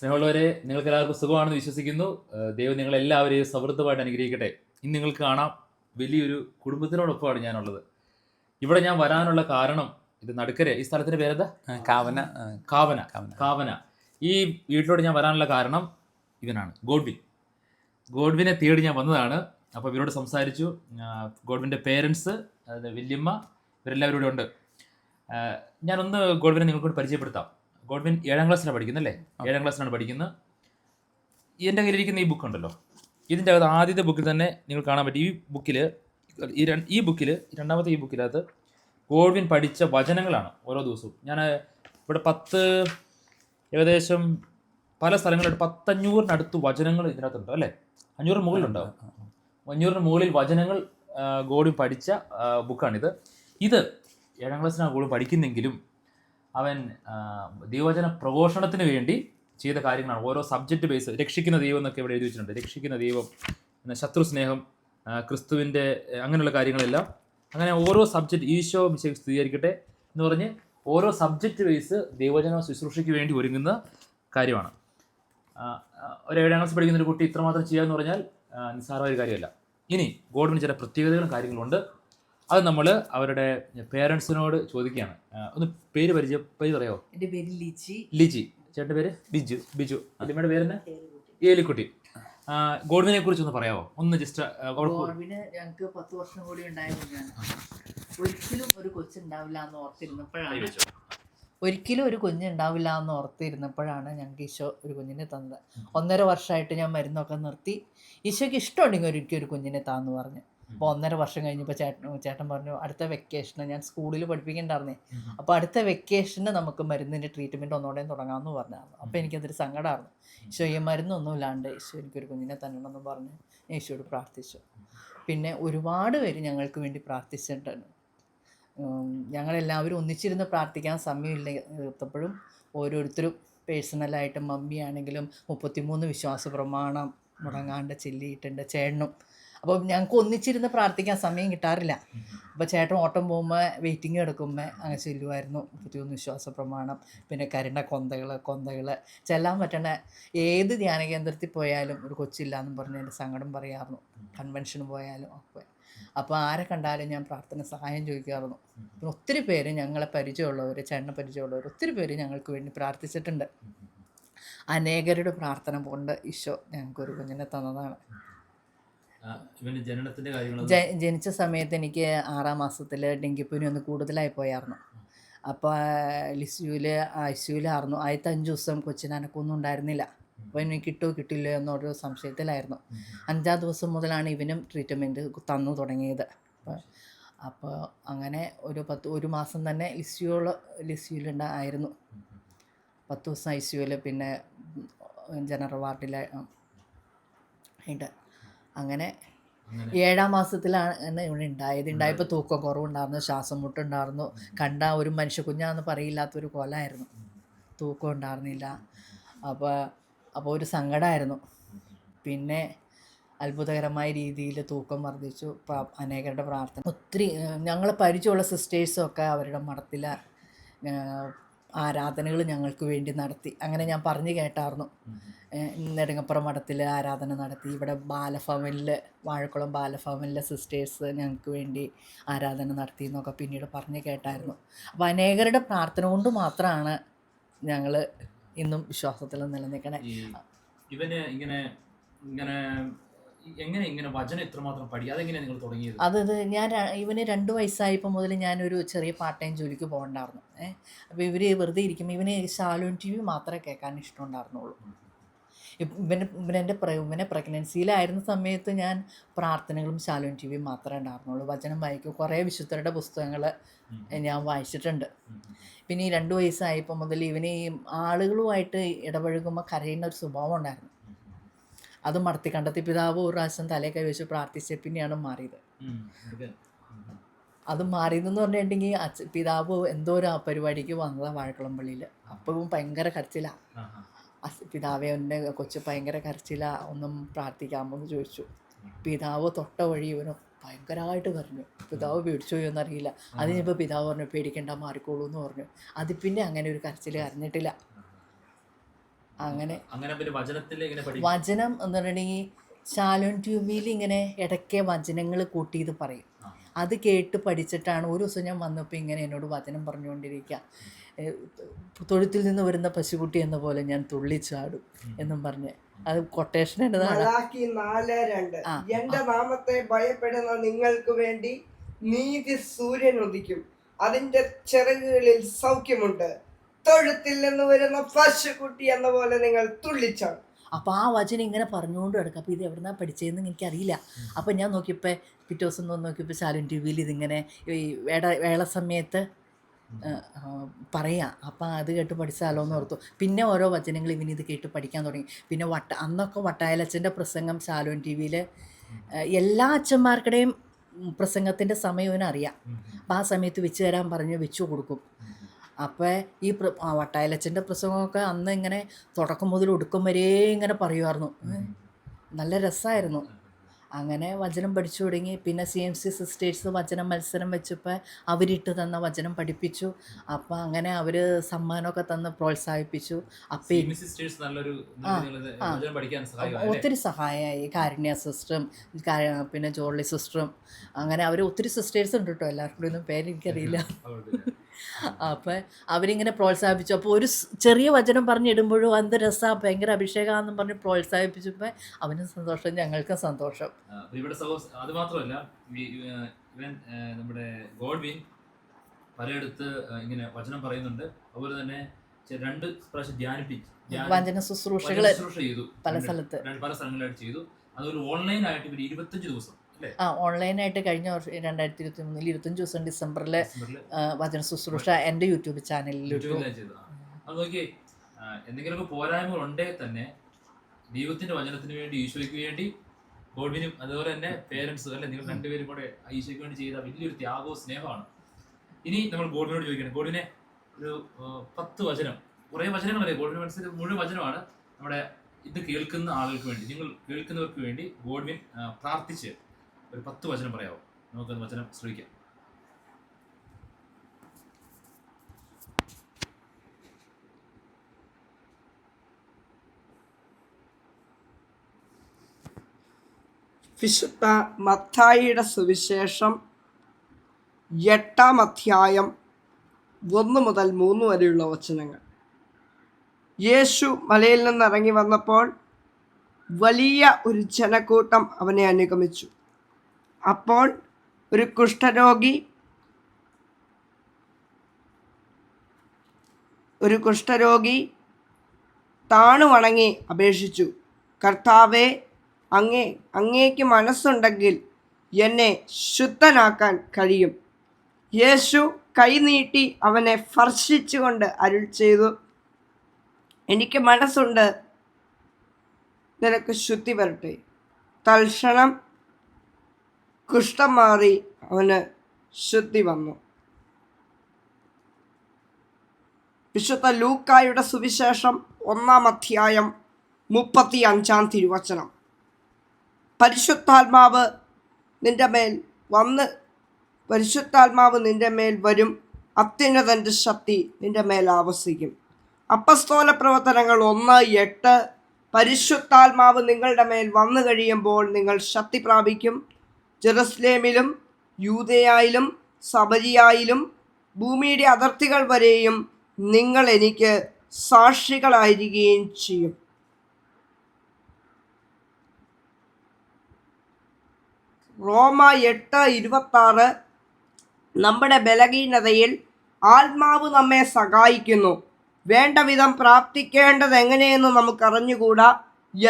സ്നേഹമുള്ളവരെ, നിങ്ങൾക്ക് എല്ലാവർക്കും സുഖമാണെന്ന് വിശ്വസിക്കുന്നു. ദൈവം നിങ്ങളെല്ലാവരെയും സമൃദ്ധമായിട്ട് അനുഗ്രഹിക്കട്ടെ. ഇന്ന് നിങ്ങൾക്ക് കാണാം, വലിയൊരു കുടുംബത്തിനോടൊപ്പമാണ് ഞാനുള്ളത്. ഇവിടെ ഞാൻ വരാനുള്ള കാരണം, ഇത് നടുക്കര, ഈ സ്ഥലത്തിന്റെ പേരെന്താ? കാവന. കാവന. കാവന. ഈ വീട്ടിലോട്ട് ഞാൻ വരാനുള്ള കാരണം ഇവനാണ്, ഗോഡ്വിനെ തേടി ഞാൻ വന്നതാണ്. അപ്പോൾ ഇവരോട് സംസാരിച്ചു. ഗോഡ്വിൻ്റെ പേരൻസ്, വല്യമ്മ, ഇവരെല്ലാവരും ഇവിടെ ഉണ്ട്. ഞാനൊന്ന് ഗോഡ്വിനെ നിങ്ങൾക്കൂടി പരിചയപ്പെടുത്താം. ഗോഡ്വിൻ 7ാം ക്ലാസ്സിലാണ് പഠിക്കുന്നത്, 7ാം ക്ലാസ്സിലാണ് പഠിക്കുന്നത്. എൻ്റെ കയ്യിലിരിക്കുന്ന ഈ ബുക്ക് ഉണ്ടല്ലോ, ഇതിൻ്റെ അകത്ത് ആദ്യത്തെ ബുക്കിൽ തന്നെ നിങ്ങൾ കാണാൻ പറ്റും. ഈ ബുക്കിൽ രണ്ടാമത്തെ ഈ ബുക്കിനകത്ത് ഗോഡ്വിൻ പഠിച്ച വചനങ്ങളാണ് ഓരോ ദിവസവും. ഞാൻ ഇവിടെ ഏകദേശം പല സ്ഥലങ്ങളിലും 500-നടുത്ത് വചനങ്ങൾ ഇതിനകത്തുണ്ട്, അല്ലേ? 500-ന് മുകളിലുണ്ടാവും. 500-ന് മുകളിൽ വചനങ്ങൾ ഗോഡ്വിൻ പഠിച്ച ബുക്കാണിത്. ഇത് 7ാം ക്ലാസ്സിനാണ് ഗോഡ്വിൻ പഠിക്കുന്നെങ്കിലും അവൻ ദൈവവചന പ്രഘോഷണത്തിന് വേണ്ടി ചെയ്ത കാര്യങ്ങളാണ്. ഓരോ സബ്ജക്റ്റ് ബേസ്, രക്ഷിക്കുന്ന ദൈവം എന്നൊക്കെ ഇവിടെ എഴുതി വെച്ചിട്ടുണ്ട്. രക്ഷിക്കുന്ന ദൈവം, ശത്രു സ്നേഹം, ക്രിസ്തുവിൻ്റെ, അങ്ങനെയുള്ള കാര്യങ്ങളെല്ലാം. അങ്ങനെ ഓരോ സബ്ജക്റ്റ്, ഈശോ മിശിഹായെ സ്ഥിരീകരിക്കട്ടെ എന്ന് പറഞ്ഞ് ഓരോ സബ്ജക്റ്റ് ബേസ് ദൈവവചന ശുശ്രൂഷയ്ക്ക് വേണ്ടി ഒരുങ്ങുന്ന കാര്യമാണ്. ഒരു 7ാം ക്ലാസ് പഠിക്കുന്ന ഒരു കുട്ടി ഇത്രമാത്രം ചെയ്യാമെന്ന് പറഞ്ഞാൽ നിസ്സാരമായ കാര്യമല്ല. ഇനി ഗോഡ്വിന് ചില പ്രത്യേകതകളും കാര്യങ്ങളുണ്ട്. അത് നമ്മൾ അവരുടെ പേരൻസിനോട് ചോദിക്കുകയാണ്. ഒന്ന് പേര് പറയാമോ? എൻ്റെ പേര് ലിജി. ചേട്ടൻ്റെ പേര് ബിജു. അമ്മയുടെ പേര് തന്നെ ഏലിക്കുട്ടി. ഗോഡ്വിനെ കുറിച്ച് ഒന്ന് പറയാമോ? ഒന്ന് ജസ്റ്റ്. ഗോഡ്വിന് ഞങ്ങൾക്ക് 10 വർഷം കൂടി ഉണ്ടായിരുന്നു. ഒരിക്കലും ഒരു കൊച്ചുണ്ടാവില്ല എന്ന് ഓർത്തിരുന്നപ്പോഴാണ് ഞങ്ങൾക്ക് ഈശോ ഒരു കുഞ്ഞിനെ തന്നത്. 1.5 വർഷമായിട്ട് ഞാൻ മരുന്നൊക്കെ നിർത്തി. ഈശോയ്ക്ക് ഇഷ്ടമുണ്ടെങ്കിൽ ഒരിക്കലും ഒരു കുഞ്ഞിനെ താന്ന് പറഞ്ഞു. അപ്പോൾ 1.5 വർഷം കഴിഞ്ഞപ്പോൾ ചേട്ടൻ പറഞ്ഞു, അടുത്ത വെക്കേഷന്, ഞാൻ സ്കൂളിൽ പഠിപ്പിക്കണ്ടായിരുന്നേ, അപ്പോൾ അടുത്ത വെക്കേഷന് നമുക്ക് മരുന്നിൻ്റെ ട്രീറ്റ്മെൻറ്റ് ഒന്നുകൂടെ തുടങ്ങാമെന്ന് പറഞ്ഞായിരുന്നു. അപ്പോൾ എനിക്കതൊരു സങ്കടമായിരുന്നു. ഈശോ, ഈ മരുന്നൊന്നും ഇല്ലാണ്ട് ഈശോ എനിക്കൊരു കുഞ്ഞിനെ തന്നെയാണെന്ന് പറഞ്ഞ് ഈശോയോട് പ്രാർത്ഥിച്ചു. പിന്നെ ഒരുപാട് പേര് ഞങ്ങൾക്ക് വേണ്ടി പ്രാർത്ഥിച്ചിട്ടുണ്ട്. ഞങ്ങളെല്ലാവരും ഒന്നിച്ചിരുന്ന് പ്രാർത്ഥിക്കാൻ സമയമില്ലാത്തപ്പോഴും ഓരോരുത്തരും പേഴ്സണലായിട്ട്, മമ്മിയാണെങ്കിലും 33 വിശ്വാസ പ്രമാണം മുടങ്ങാണ്ട് ചൊല്ലിയിട്ടുണ്ട്, ചേട്ടനും. അപ്പോൾ ഞങ്ങൾക്ക് ഒന്നിച്ചിരുന്ന് പ്രാർത്ഥിക്കാൻ സമയം കിട്ടാറില്ല. അപ്പോൾ ചേട്ടൻ ഓട്ടം പോകുമ്പോൾ വെയിറ്റിംഗ് എടുക്കുമ്പോൾ അങ്ങനെ ചൊല്ലുമായിരുന്നു 31 വിശ്വാസ പ്രമാണം. പിന്നെ കരുണ കൊന്തകൾ ചെല്ലാൻ പറ്റണ ഏത് ധ്യാന കേന്ദ്രത്തിൽ പോയാലും ഒരു കൊച്ചില്ലാന്നും പറഞ്ഞ് എൻ്റെ സങ്കടം പറയാറുന്നു. കൺവെൻഷന് പോയാലും ഒക്കെ. അപ്പോൾ ആരെ കണ്ടാലും ഞാൻ പ്രാർത്ഥന സഹായം ചോദിക്കാറുന്നു. പിന്നെ ഒത്തിരി പേര് ഞങ്ങളെ പരിചയമുള്ളവർ, ചേട്ടനെ പരിചയമുള്ളവർ ഒത്തിരി പേര് ഞങ്ങൾക്ക് വേണ്ടി പ്രാർത്ഥിച്ചിട്ടുണ്ട്. അനേകരുടെ പ്രാർത്ഥന കൊണ്ട് ഈശോ ഞങ്ങൾക്കൊരു കുഞ്ഞിനെ തന്നതാണ്. ജനിച്ച സമയത്ത് എനിക്ക് 6ാം മാസത്തിൽ ഡെങ്കിപ്പനി ഒന്ന് കൂടുതലായി പോയായിരുന്നു. അപ്പോൾ ഐസിയുലായിരുന്നു. ആദ്യത്തെ 5 ദിവസം കൊച്ചിന് അനക്കൊന്നും ഉണ്ടായിരുന്നില്ല. അപ്പോൾ ഇനി കിട്ടില്ല എന്നൊരു സംശയത്തിലായിരുന്നു. 5ാം ദിവസം മുതലാണ് ഇവനും ട്രീറ്റ്മെൻറ്റ് തന്നു തുടങ്ങിയത്. അപ്പോൾ അങ്ങനെ ഒരു മാസം തന്നെ ലിസ്യൂലുണ്ടായിരുന്നു. 10 ദിവസം ഐസിയുവിൽ, പിന്നെ ജനറൽ വാർഡിലായിട്ട്. അങ്ങനെ 7ാം മാസത്തിലാണ് ഇവിടെ ഉണ്ടായപ്പോൾ തൂക്കം കുറവുണ്ടായിരുന്നു, ശ്വാസം മുട്ടുണ്ടായിരുന്നു, കണ്ട ഒരു മനുഷ്യ കുഞ്ഞാന്ന് പറയില്ലാത്തൊരു കൊലമായിരുന്നു, തൂക്കം ഉണ്ടായിരുന്നില്ല. അപ്പോൾ ഒരു സങ്കടമായിരുന്നു. പിന്നെ അത്ഭുതകരമായ രീതിയിൽ തൂക്കം വർദ്ധിച്ചു. അനേകരുടെ പ്രാർത്ഥന, ഒത്തിരി ഞങ്ങളെ പരിചയമുള്ള സിസ്റ്റേഴ്സൊക്കെ അവരുടെ മഠത്തിൽ ആരാധനകൾ ഞങ്ങൾക്ക് വേണ്ടി നടത്തി. അങ്ങനെ ഞാൻ പറഞ്ഞു കേട്ടായിരുന്നു. നെടുങ്ങപ്പുറം മഠത്തിൽ ആരാധന നടത്തി. ഇവിടെ വാഴക്കുളം ബാലഭവനിലെ സിസ്റ്റേഴ്സ് ഞങ്ങൾക്ക് വേണ്ടി ആരാധന നടത്തി എന്നൊക്കെ പിന്നീട് പറഞ്ഞു കേട്ടായിരുന്നു. അപ്പോൾ അനേകരുടെ പ്രാർത്ഥന കൊണ്ട് മാത്രമാണ് ഞങ്ങൾ ഇന്നും വിശ്വാസത്തിൽ നിലനിൽക്കണേ. ഇവന് എങ്ങനെ വചനം ഇത്രമാത്രം അതെങ്ങനെയാണ് നിങ്ങൾ തുടങ്ങിയത്? ഞാൻ ഇവന് 2 വയസ്സായപ്പോൾ മുതൽ ഞാനൊരു ചെറിയ പാർട്ട് ടൈം ജോലിക്ക് പോകണ്ടായിരുന്നു. അപ്പോൾ ഇവർ വെറുതെ ഇരിക്കുമ്പോൾ ഇവന് ശാലോം TV മാത്രമേ കേൾക്കാൻ ഇഷ്ടമുണ്ടായിരുന്നുള്ളൂ. ഇവനെ പ്രഗ്നൻസിയിലായിരുന്ന സമയത്ത് ഞാൻ പ്രാർത്ഥനകളും ശാലോം TV മാത്രമേ ഉണ്ടായിരുന്നുള്ളൂ. വചനം വായിക്കും, കുറേ വിശുദ്ധരുടെ പുസ്തകങ്ങൾ ഞാൻ വായിച്ചിട്ടുണ്ട്. പിന്നെ ഈ 2 വയസ്സായപ്പോൾ മുതൽ ഇവന് ഈ ആളുകളുമായിട്ട് ഇടപഴകുമ്പോൾ കരയുന്ന ഒരു സ്വഭാവം ഉണ്ടായിരുന്നു. അത് മടത്തി കണ്ടെത്തി പിതാവ് ഒരു പ്രാവശ്യം തലേ കൈവച്ച് പ്രാർത്ഥിച്ച പിന്നെയാണ് മാറിയത്. അത് മാറിയതെന്ന് പറഞ്ഞിട്ടുണ്ടെങ്കിൽ പിതാവ് എന്തോ ഒരു പരിപാടിക്ക് വന്നതാണ് വാഴക്കുളം പള്ളിയിൽ. അപ്പോഴും ഭയങ്കര കരച്ചിലാണ്. പിതാവെ, എൻ്റെ കൊച്ച് ഭയങ്കര കരച്ചിലാണ്, ഒന്നും പ്രാർത്ഥിക്കാമോ എന്ന് ചോദിച്ചു. പിതാവ് തൊട്ട വഴി ഇവന് ഭയങ്കരമായിട്ട് പറഞ്ഞു. പിതാവ് പേടിച്ചു പോയോ എന്നറിയില്ല. അതിനിപ്പോൾ പിതാവ് പറഞ്ഞു, പേടിക്കേണ്ട, മാറിക്കോളൂ എന്ന് പറഞ്ഞു. അത് പിന്നെ അങ്ങനെ ഒരു കരച്ചിൽ കരഞ്ഞിട്ടില്ല. അങ്ങനെ അങ്ങനെ പിന്നെ വചനത്തിൽ ഇങ്ങനെ പഠിക്കും. വചനം എന്ന് പറഞ്ഞിട്ടുണ്ടെങ്കിൽ ശാലോൺ ട്യൂബിൽ ഇങ്ങനെ ഇടയ്ക്ക് വചനങ്ങൾ കൂട്ടിയത് പറയും. അത് കേട്ട് പഠിച്ചിട്ടാണ് ഒരു ദിവസം ഞാൻ വന്നപ്പോൾ ഇങ്ങനെ എന്നോട് വചനം പറഞ്ഞുകൊണ്ടിരിക്കുക. തൊഴുത്തിൽ നിന്ന് വരുന്ന പശുക്കുട്ടി എന്ന പോലെ ഞാൻ തുള്ളിച്ചാടും എന്നും പറഞ്ഞ് അത് കൊട്ടേഷൻ എന്നതാണ്. മലാക്കി 4:2 എന്റെ നാമത്തെ ഭയപ്പെടുന്ന നിങ്ങൾക്ക് വേണ്ടി നീതി സൂര്യൻ ഉദിക്കും, അതിന്റെ ചിറകുകളിൽ സൗഖ്യമുണ്ട്, തൊഴുത്തിൽ നിന്ന് വരുന്ന പശുക്കുട്ടി എന്ന പോലെ നിങ്ങൾ തുള്ളിച്ചാടും. അപ്പോൾ ആ വചനം ഇങ്ങനെ പറഞ്ഞുകൊണ്ട് കിടക്കും. അപ്പോൾ ഇത് എവിടുന്നാണ് പഠിച്ചതെന്ന് എനിക്കറിയില്ല. അപ്പോൾ ഞാൻ നോക്കിയപ്പോൾ പിറ്റേ ദിവസം നോക്കിയപ്പോൾ ശാലോൺ ടി വിയിൽ ഇതിങ്ങനെ ഈ വേള സമയത്ത് പറയാം. അപ്പം അത് കേട്ട് പഠിച്ചാലോ എന്ന് ഓർത്തു. പിന്നെ ഓരോ വചനങ്ങൾ ഇവനിത് കേട്ട് പഠിക്കാൻ തുടങ്ങി. പിന്നെ അന്നൊക്കെ വട്ടായലച്ഛൻ്റെ പ്രസംഗം ശാലോൺ ടി വിയിൽ എല്ലാ അച്ഛന്മാർക്കിടെയും പ്രസംഗത്തിൻ്റെ സമയം ഇവനറിയാം. അപ്പം ആ സമയത്ത് വെച്ച് തരാൻ പറഞ്ഞ് വെച്ചു കൊടുക്കും. അപ്പോൾ ഈ വട്ടായലച്ഛൻ്റെ പ്രസംഗമൊക്കെ അന്ന് ഇങ്ങനെ തുടക്കം മുതൽ ഒടുക്കം വരെ ഇങ്ങനെ പറയുമായിരുന്നു. നല്ല രസമായിരുന്നു. അങ്ങനെ വചനം പഠിച്ചു തുടങ്ങി. പിന്നെ CMC സിസ്റ്റേഴ്സ് വചനം മത്സരം വെച്ചപ്പോൾ അവരിട്ട് തന്ന വചനം പഠിപ്പിച്ചു. അപ്പോൾ അങ്ങനെ അവർ സമ്മാനമൊക്കെ തന്ന് പ്രോത്സാഹിപ്പിച്ചു. അപ്പം ഒത്തിരി സഹായമായി. കാരുണ്യ സിസ്റ്ററും പിന്നെ ജോർലി സിസ്റ്ററും അങ്ങനെ അവർ ഒത്തിരി സിസ്റ്റേഴ്സ് ഉണ്ട് കേട്ടോ. എല്ലാവർക്കും ഒന്നും പേരെനിക്കറിയില്ല. അപ്പം അവരിങ്ങനെ പ്രോത്സാഹിപ്പിച്ചു. അപ്പോൾ ഒരു ചെറിയ വചനം പറഞ്ഞിടുമ്പോഴും എന്ത് രസമാണ്, ഭയങ്കര അഭിഷേകമാണെന്നും പറഞ്ഞ് പ്രോത്സാഹിപ്പിച്ചപ്പോൾ അവനും സന്തോഷം, ഞങ്ങൾക്കും സന്തോഷം. ഇവിടെ അത് മാത്രമല്ല, ഇവൻ നമ്മുടെ ഗോഡ്വിൻ പലയിടത്ത് ഇങ്ങനെ വചനം പറയുന്നുണ്ട്. അതുപോലെ തന്നെ 2 പ്രാവശ്യം വചന ശുശ്രൂഷകൾ ചെയ്തു പല സ്ഥലത്ത് പല സ്ഥലങ്ങളിലായിട്ട് ചെയ്തു. അതൊരു ഓൺലൈനായിട്ട് ഇവർ 25 ദിവസം ഓൺലൈനായിട്ട് കഴിഞ്ഞ വർഷം 2023 25 ദിവസം ഡിസംബറിൽ വചന ശുശ്രൂഷ എൻ്റെ യൂട്യൂബ് ചാനലിൽ ചെയ്തു. അത് നോക്കിയേ, എന്തെങ്കിലുമൊക്കെ പോരായ്മകൾ ഉണ്ടെങ്കിൽ തന്നെ ദൈവത്തിന്റെ വചനത്തിന് വേണ്ടി, ഈശോയ്ക്ക് വേണ്ടി ഗോഡ്വിനും അതുപോലെ തന്നെ പേരൻസ് അല്ലെ നിങ്ങൾ രണ്ടുപേരും കൂടെ ഈശോയ്ക്ക് വേണ്ടി ചെയ്ത വലിയൊരു ത്യാഗവും സ്നേഹമാണ്. ഇനി നമ്മൾ ഗോഡ്വിനോട് ചോദിക്കണം, ഗോഡ്വിനെ ഒരു 10 വചനം, കുറേ വചനങ്ങളല്ലേ ഗോഡ്വിൻ മനസ്സിൽ മുഴുവൻ വചനമാണ്. നമ്മുടെ ഇത് കേൾക്കുന്ന ആളുകൾക്ക് വേണ്ടി, നിങ്ങൾ കേൾക്കുന്നവർക്ക് വേണ്ടി ഗോഡ്വിൻ പ്രാർത്ഥിച്ച് ഒരു 10 വചനം പറയാമോ? നമുക്കത് വചനം ശ്രമിക്കാം. വിശുദ്ധ മത്തായിയുടെ സുവിശേഷം 8-ാം അധ്യായം 1 മുതൽ 3 വരെയുള്ള വചനങ്ങൾ. യേശു മലയിൽ നിന്ന് ഇറങ്ങി വന്നപ്പോൾ വലിയ ഒരു ജനക്കൂട്ടം അവനെ അനുഗമിച്ചു. അപ്പോൾ ഒരു കുഷ്ഠരോഗി താണു വണങ്ങി അപേക്ഷിച്ചു, കർത്താവേ, അങ്ങേക്ക് മനസ്സുണ്ടെങ്കിൽ എന്നെ ശുദ്ധനാക്കാൻ കഴിയും. യേശു കൈനീട്ടി അവനെ സ്പർശിച്ചുകൊണ്ട് അരുൾ ചെയ്തു, എനിക്ക് മനസ്സുണ്ട്, നിനക്ക് ശുദ്ധി വരട്ടെ. തൽക്ഷണം കുഷ്ഠം മാറി അവന് ശുദ്ധി വന്നു. വിശുദ്ധ ലൂക്കായുടെ സുവിശേഷം 1-ാം അധ്യായം 35-ാം തിരുവചനം. പരിശുദ്ധാത്മാവ് നിന്റെ മേൽ വരും, അത്യുന്നതന്റെ ശക്തി നിന്റെ മേൽ ആവസിക്കും. അപ്പസ്തോല പ്രവർത്തനങ്ങൾ 1:8. പരിശുദ്ധാത്മാവ് നിങ്ങളുടെ മേൽ വന്നു കഴിയുമ്പോൾ നിങ്ങൾ ശക്തി പ്രാപിക്കും. ജെറുസലേമിലും യൂദയായിലും സമരിയായിലും ഭൂമിയുടെ അതിർത്തികൾ വരെയും നിങ്ങൾ എനിക്ക് സാക്ഷികളായിരിക്കുകയും ചെയ്യും. റോമ 8:26. നമ്മുടെ ബലഹീനതയിൽ ആത്മാവ് നമ്മെ സഹായിക്കുന്നു. വേണ്ട വിധം പ്രാർത്ഥിക്കേണ്ടത് എങ്ങനെയെന്ന് നമുക്കറിഞ്ഞുകൂടാ.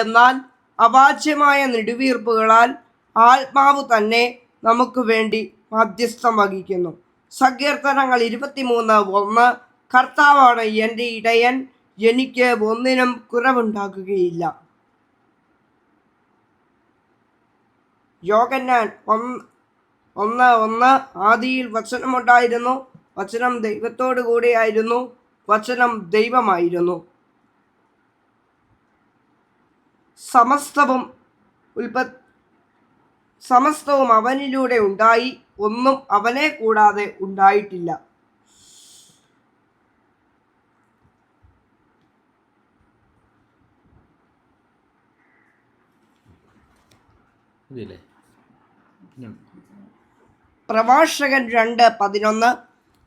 എന്നാൽ അവാച്യമായ നെടുവീർപ്പുകളാൽ ആത്മാവ് തന്നെ നമുക്ക് വേണ്ടി മധ്യസ്ഥം വഹിക്കുന്നു. സങ്കീർത്തനങ്ങൾ 23:1. കർത്താവാണ് എൻ്റെ ഇടയൻ, എനിക്ക് ഒന്നിനും കുറവുണ്ടാകുകയില്ല. യോഹന്നാൻ 1:1. ആദിയിൽ വചനമുണ്ടായിരുന്നു, വചനം ദൈവത്തോടു കൂടെയായിരുന്നു, വചനം ദൈവമായിരുന്നു. സമസ്തവും അവനിലൂടെ ഉണ്ടായി, ഒന്നും അവനെ കൂടാതെ ഉണ്ടായിട്ടില്ല. ഇതില്ലേ പ്രഭാഷകൻ 2:11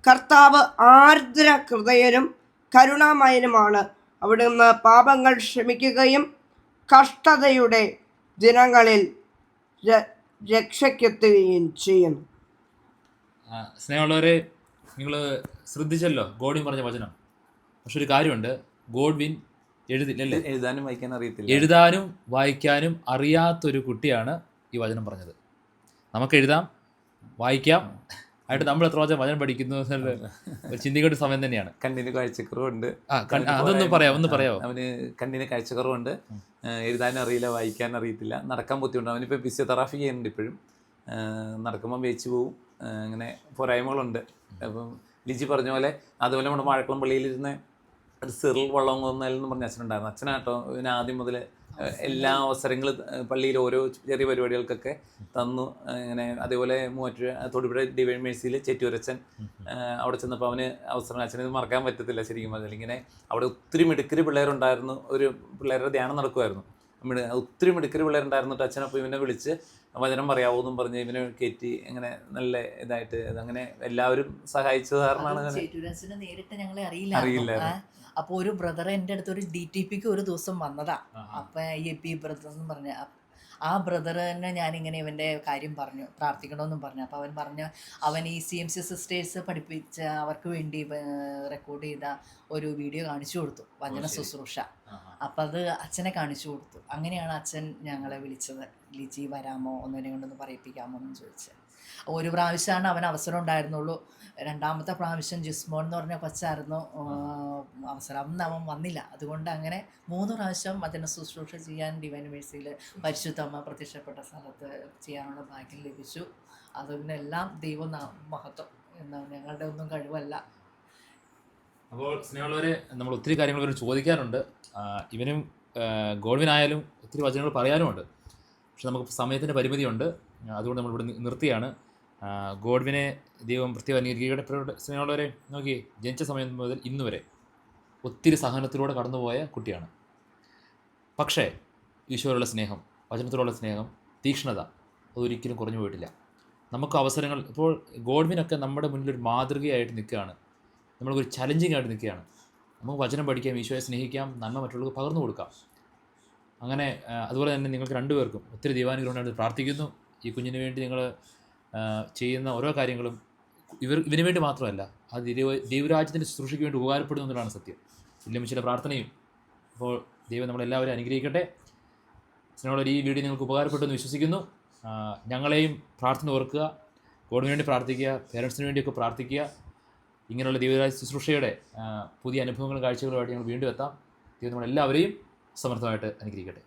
കർത്താവ് ആർദ്ര ഹൃദയനും കരുണാമയനുമാണ്. അവിടുന്ന് പാപങ്ങൾ ക്ഷമിക്കുകയും കഷ്ടതയുടെ ദിനങ്ങളിൽ രക്ഷയ്ക്കെത്തുകയും ചെയ്യുന്നു. സ്നേഹമുള്ളവരെ, നിങ്ങൾ ശ്രദ്ധിച്ചല്ലോ ഗോഡ്വിൻ പറഞ്ഞ വചനം. പക്ഷെ ഒരു കാര്യമുണ്ട്, ഗോഡ്വിൻ എഴുതില്ലല്ലേ, എഴുതാനും വായിക്കാനും അറിയാത്തൊരു കുട്ടിയാണ് ഈ വചനം പറഞ്ഞത്. നമുക്ക് എഴുതാം, വായിക്കാം, ആയിട്ട് നമ്മൾ എത്ര വചനം വചനം പഠിക്കുന്നു ഒരു ചിന്തിക്കേണ്ട സമയം തന്നെയാണ്. കണ്ണിന് കാഴ്ചക്കുറവുണ്ട്. അതൊന്ന് പറയാമോ? അവന് കണ്ണിന് കാഴ്ചക്കുറവുണ്ട്, എഴുതാനും അറിയില്ല, വായിക്കാൻ അറിയത്തില്ല, നടക്കാൻ ബുദ്ധിമുട്ടുണ്ട്. അവനിപ്പോൾ ഫിസിയോതെറാപ്പി ചെയ്യുന്നുണ്ട്. ഇപ്പോഴും നടക്കുമ്പോൾ വേച്ച് പോവും, അങ്ങനെ പോരായ്മകളുണ്ട്. അപ്പം ലിജി പറഞ്ഞ പോലെ അതുപോലെ നമ്മുടെ വാഴക്കുളം പള്ളിയിലിരുന്ന് ഒരു സിറിൽ വള്ളം കൊന്നലെന്ന് പറഞ്ഞ അച്ഛനുണ്ടായിരുന്നു. അച്ഛനാട്ടോ ഇവന് ആദ്യം മുതൽ എല്ലാ അവസരങ്ങളും പള്ളിയിൽ ഓരോ ചെറിയ പരിപാടികൾക്കൊക്കെ തന്നു. ഇങ്ങനെ അതേപോലെ മൂവാറ്റുപുഴ തൊടുപുഴ ഡിവൈൻ മേഴ്സിയിൽ ചെറ്റൂരച്ഛൻ അവിടെ ചെന്നപ്പോൾ അവന് അവസരം, അച്ഛനത് മറക്കാൻ പറ്റത്തില്ല ശരിക്കും പറഞ്ഞാൽ. ഇങ്ങനെ അവിടെ ഒത്തിരി മിടുക്കരി പിള്ളേരുണ്ടായിരുന്നു. ഒരു പിള്ളേരുടെ ധ്യാനം നടക്കുമായിരുന്നു. ഒത്തിരി മിടുക്കരി പിള്ളേരുണ്ടായിരുന്നിട്ട് അച്ഛനപ്പോൾ ഇവനെ വിളിച്ച് വചനം പറയാവോ എന്നും പറഞ്ഞ് ഇവനെ കയറ്റി അങ്ങനെ നല്ല ഇതായിട്ട് അങ്ങനെ എല്ലാവരും സഹായിച്ചത് കാരണമാണ്. നേരിട്ട് ഞങ്ങളെ അറിയില്ല. അപ്പോൾ ഒരു ബ്രദർ എൻ്റെ അടുത്ത് ഒരു DTPക്ക് ഒരു ദിവസം വന്നതാ. അപ്പം EP ബ്രദർ എന്ന് പറഞ്ഞ ആ ബ്രദറിനെ ഞാനിങ്ങനെ ഇവൻ്റെ കാര്യം പറഞ്ഞു, പ്രാർത്ഥിക്കണമെന്നും പറഞ്ഞു. അപ്പോൾ അവൻ പറഞ്ഞു അവൻ ഈ CMC സിസ്റ്റേഴ്സ് പഠിപ്പിച്ച അവർക്ക് വേണ്ടി റെക്കോർഡ് ചെയ്ത ഒരു വീഡിയോ കാണിച്ചു കൊടുത്തു, വചന ശുശ്രൂഷ. അപ്പം അത് അച്ഛനെ കാണിച്ചു കൊടുത്തു. അങ്ങനെയാണ് അച്ഛൻ ഞങ്ങളെ വിളിച്ചത്. ലിജി വരാമോ, ഒന്നിനെ കൊണ്ടൊന്ന് പറയിപ്പിക്കാമോ എന്ന് ചോദിച്ചത്. ഒരു പ്രാവശ്യമാണ് അവൻ അവസരം ഉണ്ടായിരുന്നുള്ളൂ. രണ്ടാമത്തെ പ്രാവശ്യം ജിസ്മോൻ എന്ന് പറഞ്ഞ കൊച്ചായിരുന്നു അവസരം. അന്ന് അവൻ വന്നില്ല. അതുകൊണ്ട് അങ്ങനെ 3 പ്രാവശ്യം വചന ശുശ്രൂഷ ചെയ്യാൻ ഡിവൈൻ മേഴ്സിയിൽ പരിശുദ്ധമ്മ പ്രത്യക്ഷപ്പെട്ട സ്ഥലത്ത് ചെയ്യാനുള്ള ഭാഗ്യം ലഭിച്ചു. അതിനെല്ലാം ദൈവ മഹത്വം എന്നാണ്, ഞങ്ങളുടെ ഒന്നും കഴിവല്ല. അപ്പോൾ സ്നേഹമുള്ളവരെ, നമ്മൾ ഒത്തിരി കാര്യങ്ങൾ ഇവർ ചോദിക്കാറുണ്ട്. ഇവനും ഗോഡ്വിനായാലും ഒത്തിരി വചനങ്ങൾ പറയാനുമുണ്ട്. പക്ഷെ നമുക്ക് സമയത്തിൻ്റെ പരിമിതിയുണ്ട്. അതുകൊണ്ട് നമ്മളിവിടെ നിർത്തിയാണ്. ഗോഡ്വിനെ ദൈവം പ്രത്യേകം അംഗീകരിക്കട്ടെ. സ്നേഹമുള്ളവരെ, നോക്കി, ജനിച്ച സമയം മുതൽ ഇന്ന് വരെ ഒത്തിരി സഹനത്തിലൂടെ കടന്നുപോയ കുട്ടിയാണ്. പക്ഷേ ഈശോയോടുള്ള സ്നേഹം, വചനത്തിലുള്ള സ്നേഹം, തീക്ഷ്ണത അതൊരിക്കലും കുറഞ്ഞു പോയിട്ടില്ല. നമുക്ക് അവസരങ്ങൾ ഇപ്പോൾ ഗോഡ്വിനൊക്കെ നമ്മുടെ മുന്നിലൊരു മാതൃകയായിട്ട് നിൽക്കുകയാണ്. നമ്മൾക്കൊരു ചലഞ്ചിങ് ആയിട്ട് നിൽക്കുകയാണ്. നമുക്ക് വചനം പഠിക്കാം, ഈശോയെ സ്നേഹിക്കാം, നന്മ മറ്റുള്ളവർക്ക് പകർന്നു കൊടുക്കാം. അങ്ങനെ അതുപോലെ തന്നെ നിങ്ങൾക്ക് രണ്ടുപേർക്കും ഒത്തിരി ദൈവാനുഗ്രഹം പ്രാർത്ഥിക്കുന്നു. ഈ കുഞ്ഞിന് വേണ്ടി നിങ്ങൾ ചെയ്യുന്ന ഓരോ കാര്യങ്ങളും ഇവന് വേണ്ടി മാത്രമല്ല, അത് ദൈവരാജ്യത്തിൻ്റെ ശുശ്രൂഷയ്ക്ക് വേണ്ടി ഉപകാരപ്പെടുന്നു എന്നുള്ളതാണ് സത്യം. വില്യമ്മച്ചിയുടെ പ്രാർത്ഥനയും. അപ്പോൾ ദൈവം നമ്മളെല്ലാവരും അനുഗ്രഹിക്കട്ടെ. സ്നേഹമുള്ളവർ, ഈ വീഡിയോ നിങ്ങൾക്ക് ഉപകാരപ്പെട്ടു എന്ന് വിശ്വസിക്കുന്നു. ഞങ്ങളെയും പ്രാർത്ഥന ഓർക്കുക, ഗോഡിന് വേണ്ടി പ്രാർത്ഥിക്കുക, പേരൻസിന് വേണ്ടിയൊക്കെ പ്രാർത്ഥിക്കുക. ഇങ്ങനെയുള്ള ദൈവരാജ്യ ശുശ്രൂഷയുടെ പുതിയ അനുഭവങ്ങളും കാഴ്ചകളുമായിട്ട് ഞങ്ങൾ വീണ്ടും എത്താം. ദൈവം നമ്മളെല്ലാവരെയും സമർത്ഥമായിട്ട് അനുഗ്രഹിക്കട്ടെ.